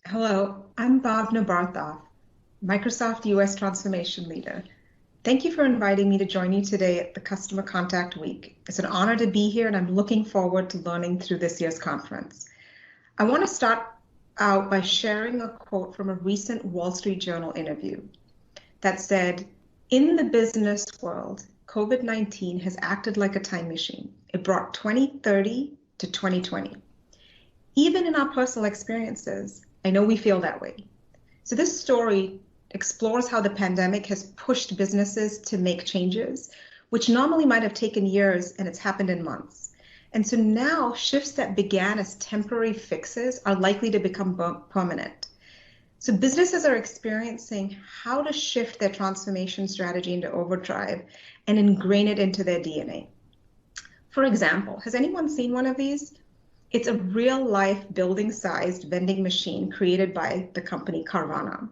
Hello, I'm Bhavana Bartholf, Microsoft US Transformation Leader. Thank you for inviting me to join you today at the Customer Contact Week. It's an honor to be here, and I'm looking forward to learning through this year's conference. I want to start out by sharing a quote from a recent Wall Street Journal interview that said, "In the business world, COVID-19 has acted like a time machine. It brought 2030 to 2020. Even in our personal experiences, I know we feel that way." So this story explores how the pandemic has pushed businesses to make changes, which normally might have taken years, and it's happened in months. And so now shifts that began as temporary fixes are likely to become permanent. So businesses are experiencing how to shift their transformation strategy into overdrive and ingrain it into their DNA. For example, has anyone seen one of these? It's a real-life building-sized vending machine created by the company Carvana.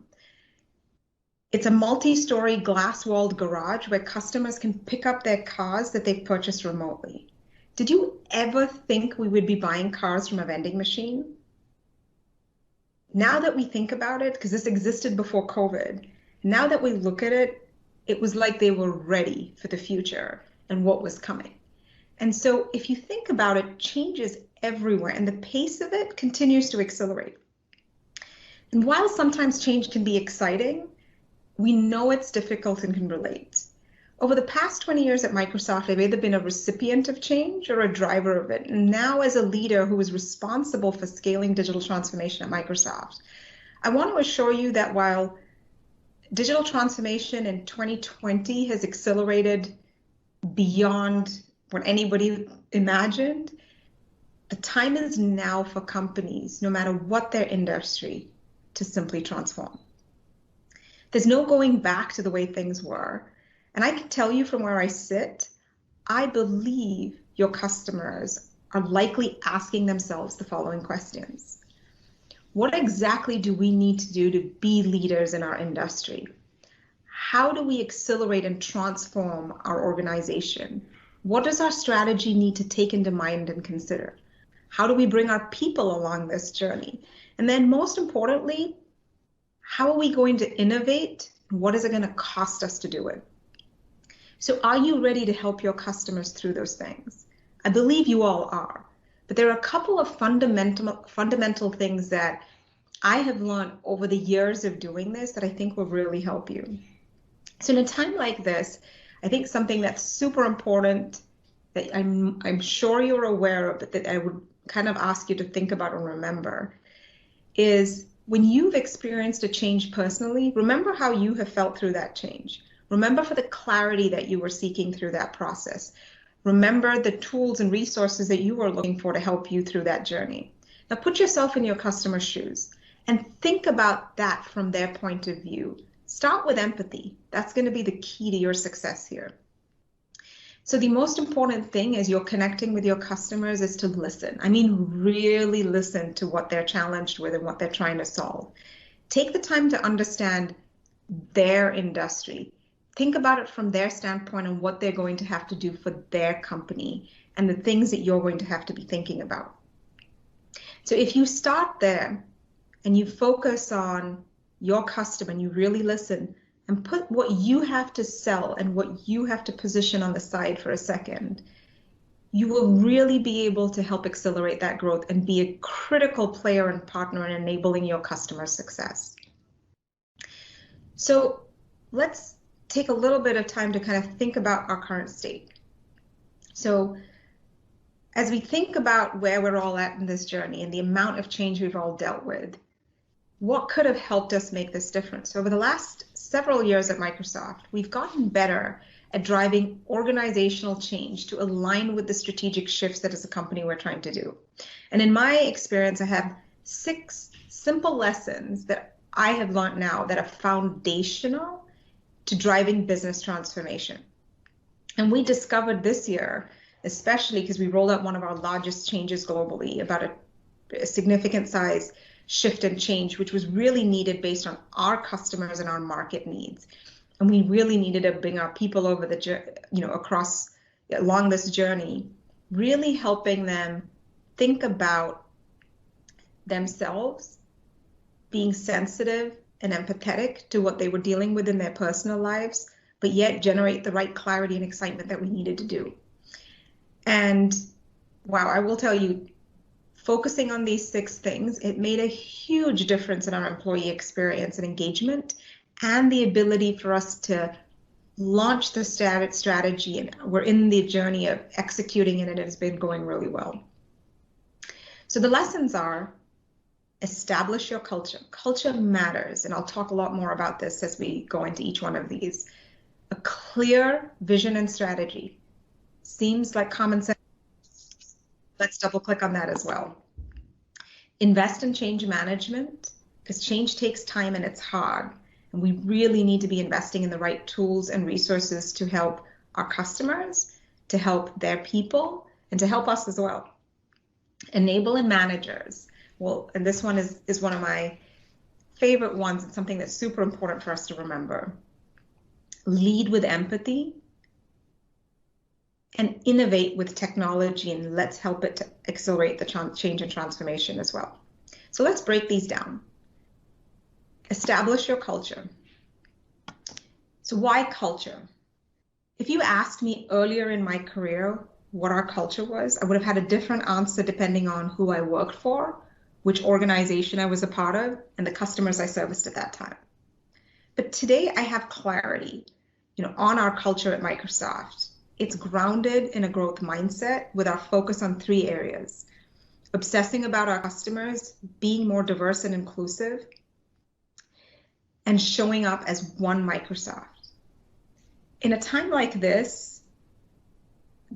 It's a multi-story glass-walled garage where customers can pick up their cars that they've purchased remotely. Did you ever think we would be buying cars from a vending machine? Now that we think about it, because this existed before COVID, now that we look at it, it was like they were ready for the future and what was coming. And so if you think about it, change is everywhere, and the pace of it continues to accelerate. And while sometimes change can be exciting, we know it's difficult and can relate. Over the past 20 years at Microsoft, I've either been a recipient of change or a driver of it. And now, as a leader who is responsible for scaling digital transformation at Microsoft, I want to assure you that while digital transformation in 2020 has accelerated beyond what anybody imagined, the time is now for companies, no matter what their industry, to simply transform. There's no going back to the way things were. And I can tell you from where I sit, I believe your customers are likely asking themselves the following questions. What exactly do we need to do to be leaders in our industry? How do we accelerate and transform our organization? What does our strategy need to take into mind and consider? How do we bring our people along this journey? And then most importantly, how are we going to innovate? What is it going to cost us to do it? So are you ready to help your customers through those things? I believe you all are, but there are a couple of fundamental things that I have learned over the years of doing this that I think will really help you. So in a time like this, I think something that's super important that I'm sure you're aware of, but that I would kind of ask you to think about and remember is when you've experienced a change personally, remember how you have felt through that change. Remember for the clarity that you were seeking through that process. Remember the tools and resources that you were looking for to help you through that journey. Now put yourself in your customer's shoes and think about that from their point of view. Start with empathy. That's going to be the key to your success here. So the most important thing as you're connecting with your customers is to listen. I mean, really listen to what they're challenged with and what they're trying to solve. Take the time to understand their industry. Think about it from their standpoint and what they're going to have to do for their company and the things that you're going to have to be thinking about. So if you start there and you focus on your customer and you really listen, and put what you have to sell and what you have to position on the side for a second, you will really be able to help accelerate that growth and be a critical player and partner in enabling your customer success. So let's take a little bit of time to kind of think about our current state. So as we think about where we're all at in this journey and the amount of change we've all dealt with, what could have helped us make this difference? Over the last several years at Microsoft, we've gotten better at driving organizational change to align with the strategic shifts that as a company we're trying to do. And in my experience, I have 6 simple lessons that I have learned now that are foundational to driving business transformation. And we discovered this year, especially because we rolled out one of our largest changes globally, about a significant size shift and change, which was really needed based on our customers and our market needs. And we really needed to bring our people over along this journey, really helping them think about themselves being sensitive and empathetic to what they were dealing with in their personal lives, but yet generate the right clarity and excitement that we needed to do. And wow, I will tell you, focusing on these 6 things, it made a huge difference in our employee experience and engagement and the ability for us to launch the strategy. And we're in the journey of executing it, and it has been going really well. So the lessons are: establish your culture. Culture matters, and I'll talk a lot more about this as we go into each one of these. A clear vision and strategy. Seems like common sense. Let's double click on that as well. Invest in change management, because change takes time and it's hard. And we really need to be investing in the right tools and resources to help our customers, to help their people, and to help us as well. Enable in managers. Well, and this one is one of my favorite ones. It's something that's super important for us to remember. Lead with empathy and innovate with technology, and let's help it to accelerate the change and transformation as well. So let's break these down. Establish your culture. So why culture? If you asked me earlier in my career what our culture was, I would have had a different answer depending on who I worked for, which organization I was a part of, and the customers I serviced at that time. But today I have clarity, on our culture at Microsoft. It's grounded in a growth mindset with our focus on 3 areas: obsessing about our customers, being more diverse and inclusive, and showing up as one Microsoft. In a time like this,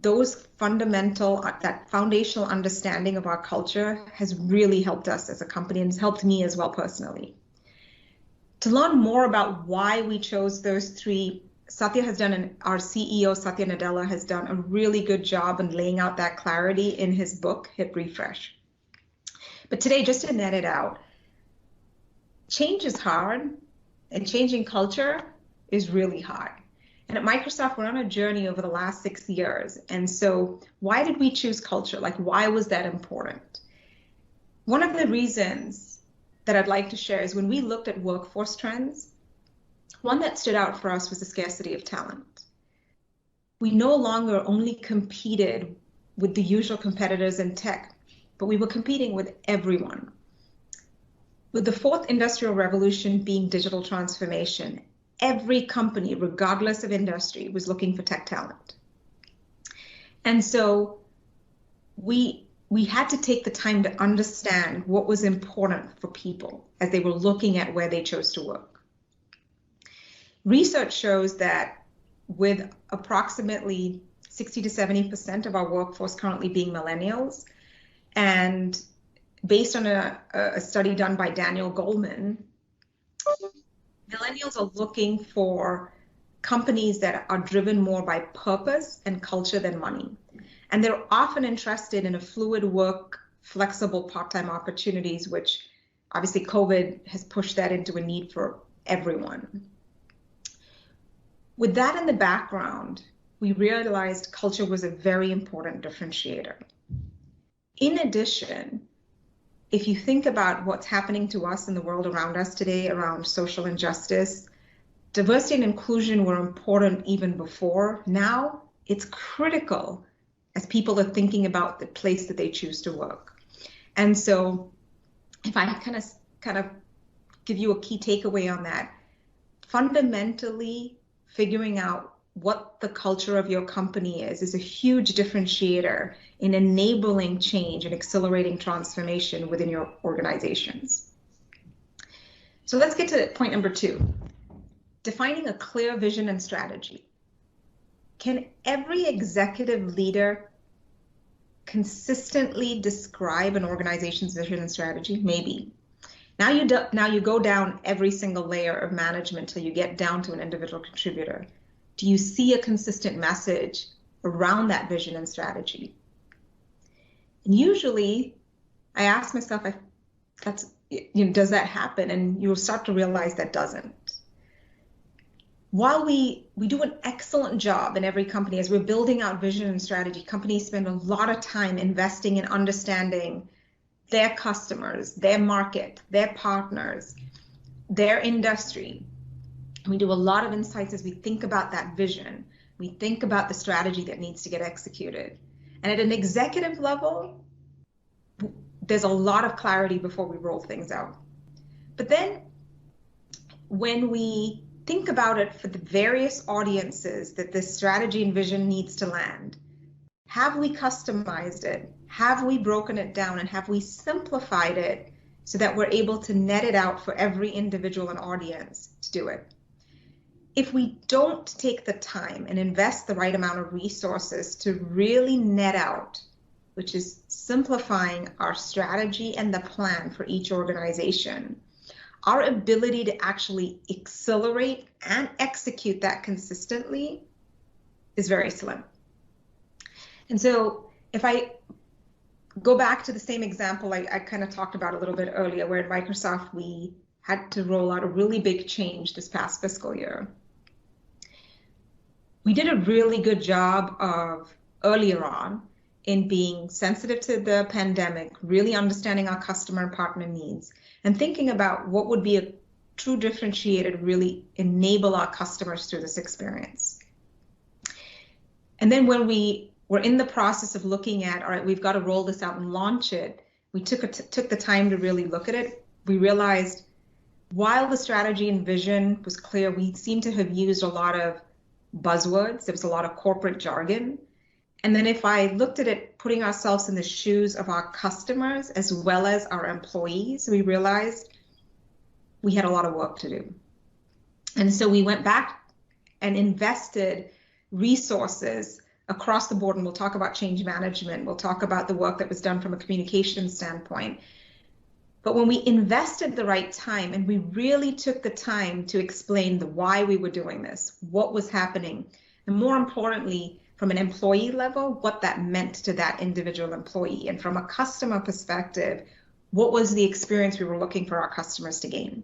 that foundational understanding of our culture has really helped us as a company, and has helped me as well personally. To learn more about why we chose those 3, our CEO, Satya Nadella, has done a really good job in laying out that clarity in his book, Hit Refresh. But today, just to net it out, change is hard, and changing culture is really hard. And at Microsoft, we're on a journey over the last 6 years. And so why did we choose culture? Why was that important? One of the reasons that I'd like to share is when we looked at workforce trends, one that stood out for us was the scarcity of talent. We no longer only competed with the usual competitors in tech, but we were competing with everyone. With the 4th industrial revolution being digital transformation, every company, regardless of industry, was looking for tech talent. And so we had to take the time to understand what was important for people as they were looking at where they chose to work. Research shows that with approximately 60 to 70% of our workforce currently being millennials, and based on a study done by Daniel Goleman, millennials are looking for companies that are driven more by purpose and culture than money. And they're often interested in a fluid work, flexible part-time opportunities, which obviously COVID has pushed that into a need for everyone. With that in the background, we realized culture was a very important differentiator. In addition, if you think about what's happening to us in the world around us today around social injustice, diversity and inclusion were important even before. Now it's critical as people are thinking about the place that they choose to work. And so if I kind of give you a key takeaway on that, fundamentally figuring out what the culture of your company is a huge differentiator in enabling change and accelerating transformation within your organizations. So let's get to point number 2, defining a clear vision and strategy. Can every executive leader consistently describe an organization's vision and strategy? Maybe. Now you go down every single layer of management till you get down to an individual contributor. Do you see a consistent message around that vision and strategy? And usually I ask myself, does that happen? And you'll start to realize that doesn't. While we do an excellent job in every company as we're building out vision and strategy, companies spend a lot of time investing in understanding their customers, their market, their partners, their industry. We do a lot of insights as we think about that vision. We think about the strategy that needs to get executed. And at an executive level, there's a lot of clarity before we roll things out. But then when we think about it for the various audiences that this strategy and vision needs to land, have we customized it? Have we broken it down? And have we simplified it so that we're able to net it out for every individual and audience to do it? If we don't take the time and invest the right amount of resources to really net out, which is simplifying our strategy and the plan for each organization, our ability to actually accelerate and execute that consistently is very slim. And so if I go back to the same example I kind of talked about a little bit earlier, where at Microsoft we had to roll out a really big change this past fiscal year. We did a really good job of earlier on in being sensitive to the pandemic, really understanding our customer and partner needs, and thinking about what would be a true differentiator to really enable our customers through this experience. And then when we were in the process of looking at, all right, we've got to roll this out and launch it, we took the time to really look at it. We realized while the strategy and vision was clear, we seemed to have used a lot of buzzwords. There was a lot of corporate jargon. And then if I looked at it, putting ourselves in the shoes of our customers as well as our employees, we realized we had a lot of work to do. And so we went back and invested resources across the board. And we'll talk about change management. We'll talk about the work that was done from a communication standpoint. But when we invested the right time and we really took the time to explain the why we were doing this, what was happening, and more importantly, from an employee level, what that meant to that individual employee, and from a customer perspective, what was the experience we were looking for our customers to gain.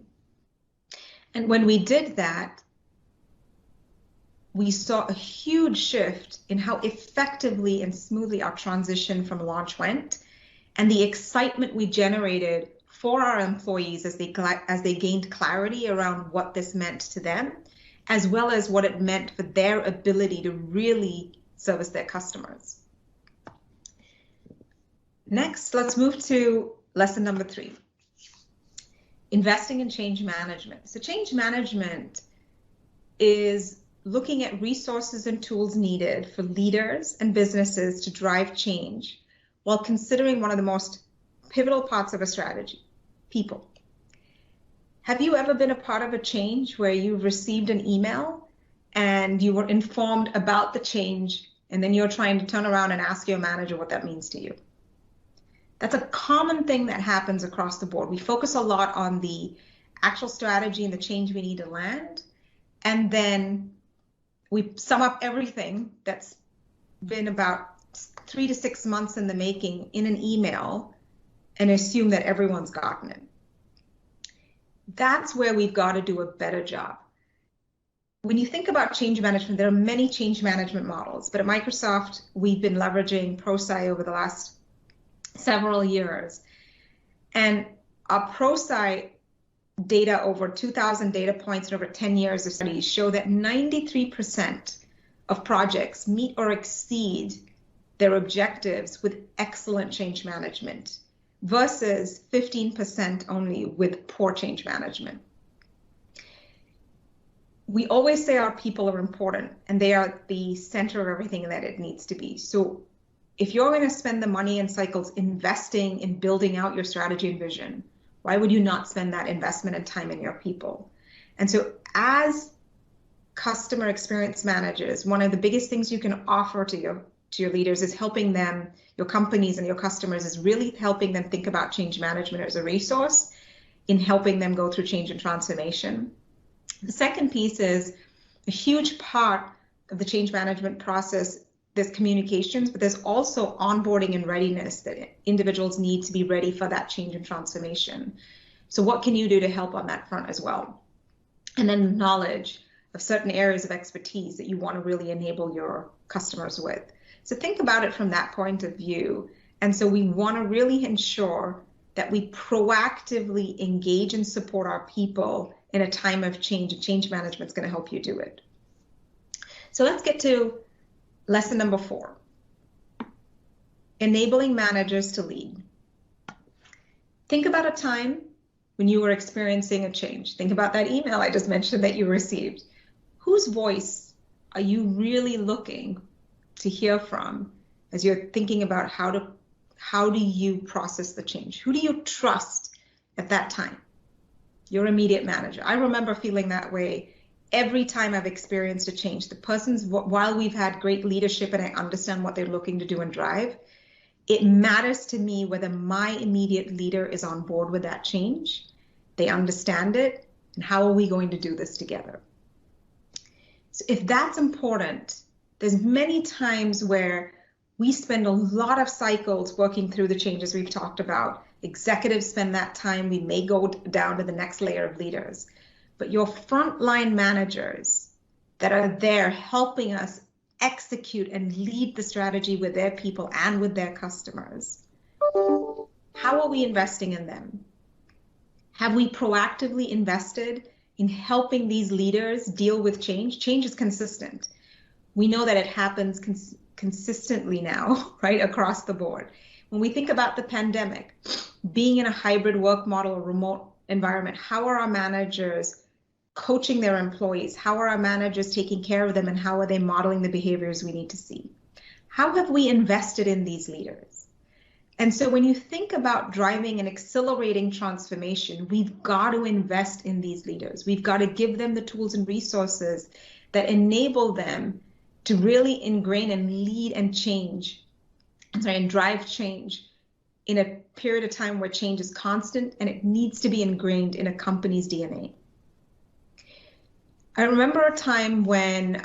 And when we did that, we saw a huge shift in how effectively and smoothly our transition from launch went, and the excitement we generated for our employees as they gained clarity around what this meant to them, as well as what it meant for their ability to really service their customers. Next, let's move to lesson number 3, investing in change management. So change management is looking at resources and tools needed for leaders and businesses to drive change while considering one of the most pivotal parts of a strategy, people. Have you ever been a part of a change where you received an email and you were informed about the change, and then you're trying to turn around and ask your manager what that means to you? That's a common thing that happens across the board. We focus a lot on the actual strategy and the change we need to land, and then we sum up everything that's been about 3 to 6 months in the making in an email and assume that everyone's gotten it. That's where we've got to do a better job. When you think about change management, there are many change management models, but at Microsoft, we've been leveraging ProSci over the last several years. And our ProSci data, over 2,000 data points and over 10 years of studies, show that 93% of projects meet or exceed their objectives with excellent change management, versus 15% only with poor change management. We always say our people are important and they are the center of everything that it needs to be. So if you're going to spend the money and cycles investing in building out your strategy and vision, why would you not spend that investment and time in your people? And so as customer experience managers, one of the biggest things you can offer to your leaders is helping them, your companies and your customers, is really helping them think about change management as a resource in helping them go through change and transformation. The second piece is a huge part of the change management process. There's communications, but there's also onboarding and readiness that individuals need to be ready for that change and transformation. So what can you do to help on that front as well? And then knowledge of certain areas of expertise that you want to really enable your customers with. So think about it from that point of view. And so we want to really ensure that we proactively engage and support our people in a time of change, and change management is going to help you do it. So let's get to lesson number 4, enabling managers to lead. Think about a time when you were experiencing a change. Think about that email I just mentioned that you received. Whose voice are you really looking to hear from as you're thinking about how do you process the change? Who do you trust at that time? Your immediate manager. I remember feeling that way every time I've experienced a change. The persons, while we've had great leadership and I understand what they're looking to do and drive, it matters to me whether my immediate leader is on board with that change, they understand it, and how are we going to do this together? So if that's important, there's many times where we spend a lot of cycles working through the changes we've talked about. Executives spend that time. We may go down to the next layer of leaders. But your frontline managers that are there helping us execute and lead the strategy with their people and with their customers, how are we investing in them? Have we proactively invested in helping these leaders deal with change? Change is consistent. We know that it happens consistently now, right, across the board. When we think about the pandemic, being in a hybrid work model or remote environment, how are our managers coaching their employees? How are our managers taking care of them, and how are they modeling the behaviors we need to see? How have we invested in these leaders? And so when you think about driving and accelerating transformation, we've got to invest in these leaders. We've got to give them the tools and resources that enable them to really ingrain and lead and and drive change in a period of time where change is constant and it needs to be ingrained in a company's DNA. I remember a time when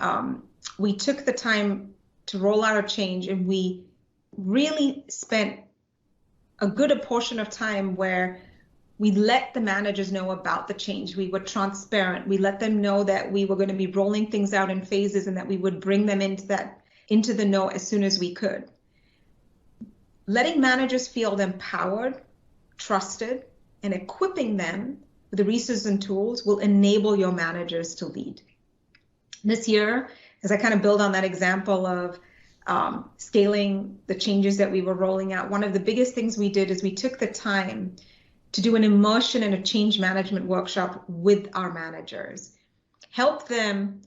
we took the time to roll out a change, and we really spent a good portion of time where we let the managers know about the change. We were transparent. We let them know that we were going to be rolling things out in phases and that we would bring them into the know as soon as we could. Letting managers feel empowered, trusted, and equipping them with the resources and tools will enable your managers to lead. This year, as I kind of build on that example of scaling the changes that we were rolling out, one of the biggest things we did is we took the time to do an immersion and a change management workshop with our managers. Help them,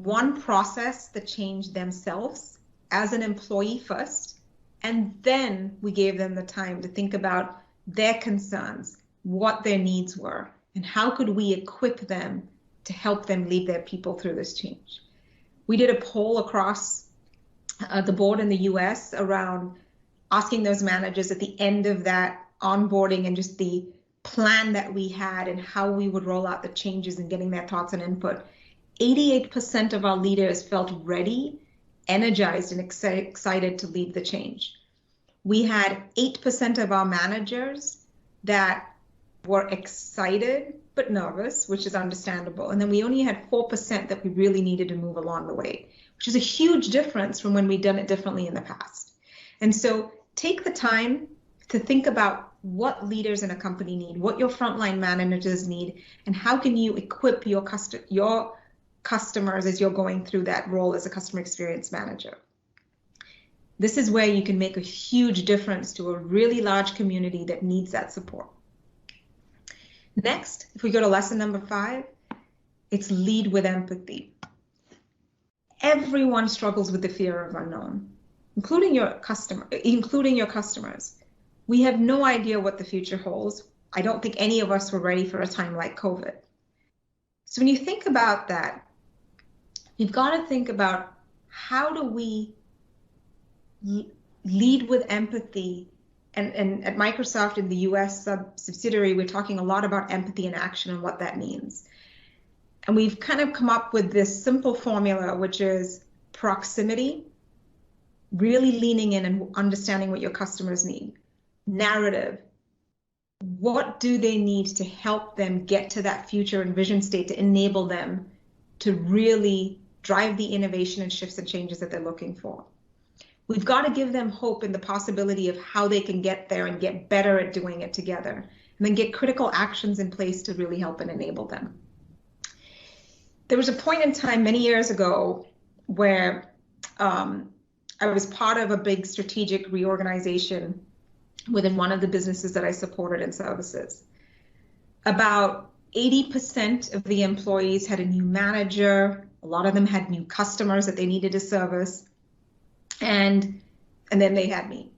one, process the change themselves as an employee first, and then we gave them the time to think about their concerns, what their needs were, and how could we equip them to help them lead their people through this change. We did a poll across the board in the US around asking those managers at the end of that onboarding and just the plan that we had and how we would roll out the changes and getting their thoughts and input. 88% of our leaders felt ready, energized, and excited to lead the change. We had 8% of our managers that were excited but nervous, which is understandable. And then we only had 4% that we really needed to move along the way, which is a huge difference from when we'd done it differently in the past. And so take the time to think about what leaders in a company need, what your frontline managers need, and how can you equip your customers as you're going through that role as a customer experience manager. This is where you can make a huge difference to a really large community that needs that support. Next, if we go to lesson number 5, it's lead with empathy. Everyone struggles with the fear of unknown, including your customers. We have no idea what the future holds. I don't think any of us were ready for a time like COVID. So when you think about that, you've got to think about how do we lead with empathy. And at Microsoft in the US subsidiary, we're talking a lot about empathy in action and what that means. And we've kind of come up with this simple formula, which is proximity, really leaning in and understanding what your customers need. Narrative, what do they need to help them get to that future and vision state to enable them to really drive the innovation and shifts and changes that they're looking for. we've got to give them hope in the possibility of how they can get there and get better at doing it together, and then get critical actions in place to really help and enable them. There was a point in time many years ago where I was part of a big strategic reorganization within one of the businesses that I supported in services. About 80% of the employees had a new manager. A lot of them had new customers that they needed to service. And then they had me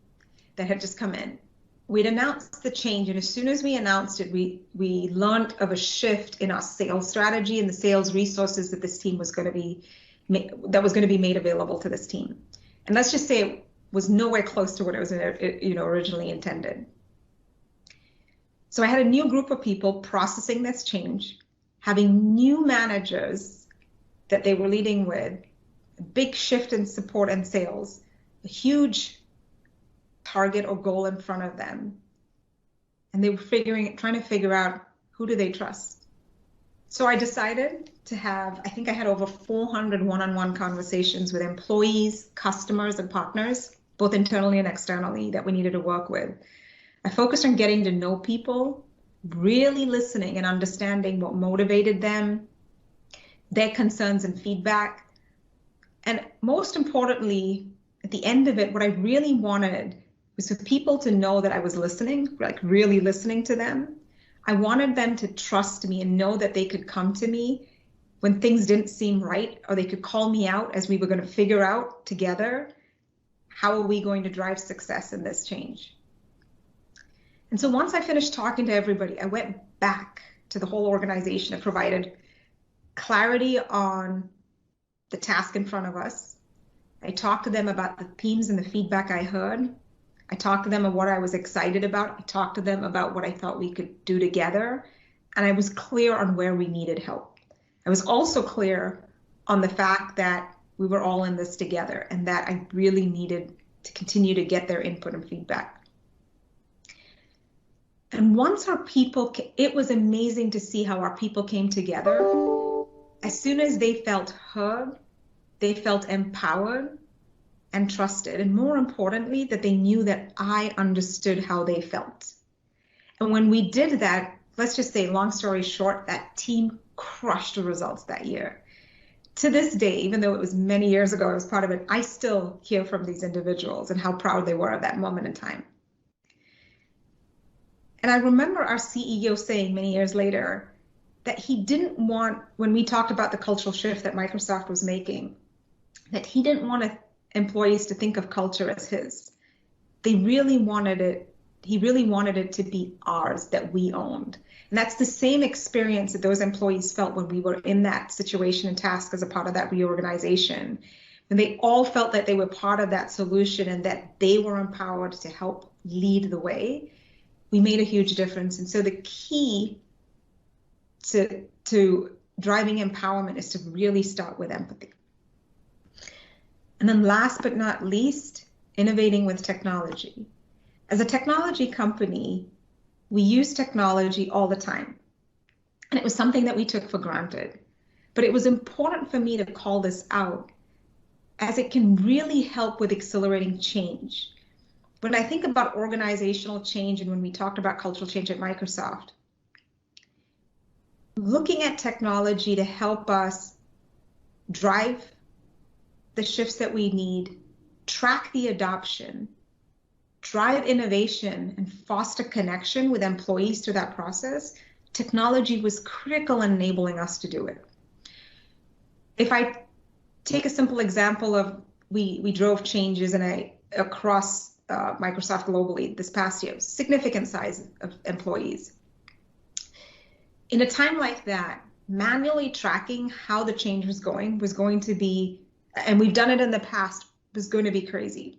that had just come in. We'd announced the change, and as soon as we announced it, we learned of a shift in our sales strategy and the sales resources that this team was going to be made available to this team. And let's just say it was nowhere close to what it was, originally intended. So I had a new group of people processing this change, having new managers that they were leading with, a big shift in support and sales, a huge target or goal in front of them. And they were trying to figure out, who do they trust? So I decided to have, I think I had over 400 one-on-one conversations with employees, customers, and partners, both internally and externally, that we needed to work with. I focused on getting to know people, really listening and understanding what motivated them, their concerns and feedback. And most importantly, at the end of it, what I really wanted was for people to know that I was listening, like really listening to them. I wanted them to trust me and know that they could come to me when things didn't seem right, or they could call me out as we were going to figure out together, how are we going to drive success in this change? And so once I finished talking to everybody, I went back to the whole organization and provided clarity on the task in front of us. I talked to them about the themes and the feedback I heard. I talked to them about what I was excited about. I talked to them about what I thought we could do together. And I was clear on where we needed help. I was also clear on the fact that we were all in this together and that I really needed to continue to get their input and feedback. And once our people, it was amazing to see how our people came together. As soon as they felt heard, they felt empowered and trusted. And more importantly, that they knew that I understood how they felt. And when we did that, let's just say, long story short, that team crushed the results that year. To this day, even though it was many years ago I was part of it, I still hear from these individuals and how proud they were of that moment in time. And I remember our CEO saying many years later that he didn't want, when we talked about the cultural shift that Microsoft was making, that he didn't want employees to think of culture as his. They really wanted it, he really wanted it to be ours, that we owned. And that's the same experience that those employees felt when we were in that situation and task as a part of that reorganization. When they all felt that they were part of that solution and that they were empowered to help lead the way, we made a huge difference. And so the key to driving empowerment is to really start with empathy. And then last but not least, innovating with technology. As a technology company, we use technology all the time. And it was something that we took for granted. But it was important for me to call this out, as it can really help with accelerating change. When I think about organizational change and when we talked about cultural change at Microsoft, looking at technology to help us drive the shifts that we need, track the adoption, drive innovation, and foster connection with employees through that process, technology was critical in enabling us to do it. If I take a simple example of, we drove changes across Microsoft globally this past year, significant size of employees. In a time like that, manually tracking how the change was going to be, and we've done it in the past, was going to be crazy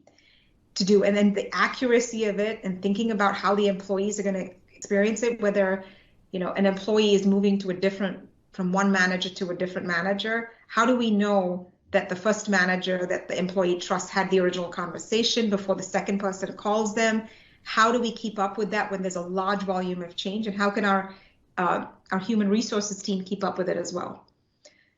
to do. And then the accuracy of it and thinking about how the employees are going to experience it, whether an employee is moving from one manager to a different manager, how do we know that the first manager that the employee trusts had the original conversation before the second person calls them? How do we keep up with that when there's a large volume of change? And how can our human resources team keep up with it as well?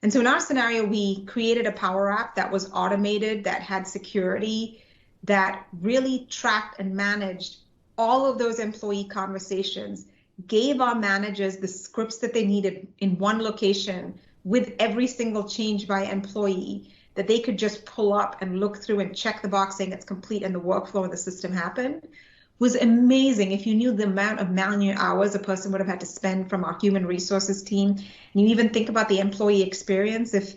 And so in our scenario, we created a Power App that was automated, that had security, that really tracked and managed all of those employee conversations, gave our managers the scripts that they needed in one location with every single change by employee that they could just pull up and look through and check the box saying it's complete and the workflow of the system happened, was amazing. If you knew the amount of manual hours a person would have had to spend from our human resources team, and you even think about the employee experience if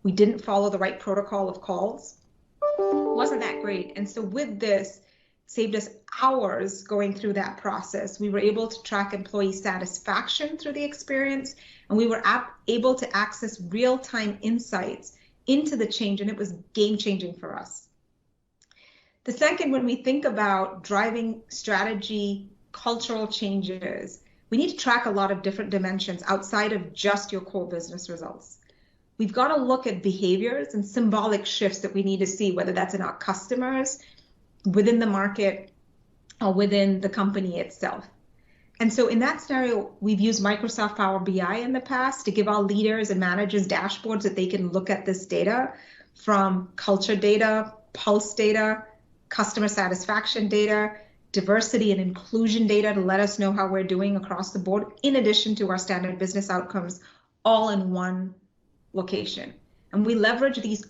we didn't follow the right protocol of calls, it wasn't that great. And so with this, saved us hours going through that process. We were able to track employee satisfaction through the experience, and we were able to access real-time insights into the change, and it was game-changing for us. The second, when we think about driving strategy, cultural changes, we need to track a lot of different dimensions outside of just your core business results. We've got to look at behaviors and symbolic shifts that we need to see, whether that's in our customers, within the market, or within the company itself. And so in that scenario, we've used Microsoft Power BI in the past to give our leaders and managers dashboards that they can look at this data, from culture data, pulse data, customer satisfaction data, diversity and inclusion data to let us know how we're doing across the board, in addition to our standard business outcomes, all in one location. And we leverage these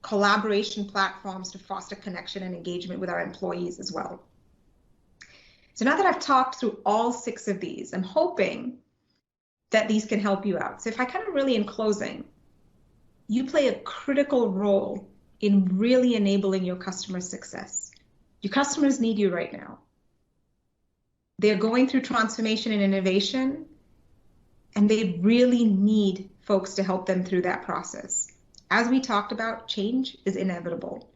collaboration platforms to foster connection and engagement with our employees as well. So now that I've talked through all 6 of these, I'm hoping that these can help you out. So if I kind of really, in closing, you play a critical role in really enabling your customer success. Your customers need you right now. They're going through transformation and innovation, and they really need folks to help them through that process. As we talked about, change is inevitable,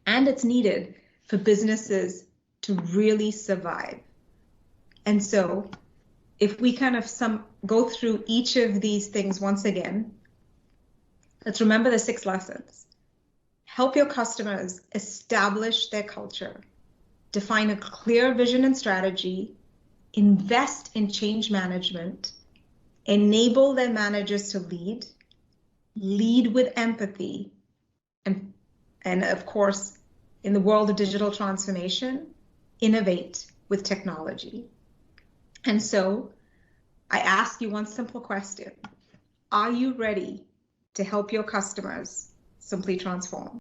and it's needed for businesses to really survive. And so if we kind of go through each of these things once again, let's remember the 6 lessons. Help your customers establish their culture, define a clear vision and strategy, invest in change management, enable their managers to lead with empathy, and of course, in the world of digital transformation, innovate with technology. And so I ask you one simple question. Are you ready to help your customers simply transform?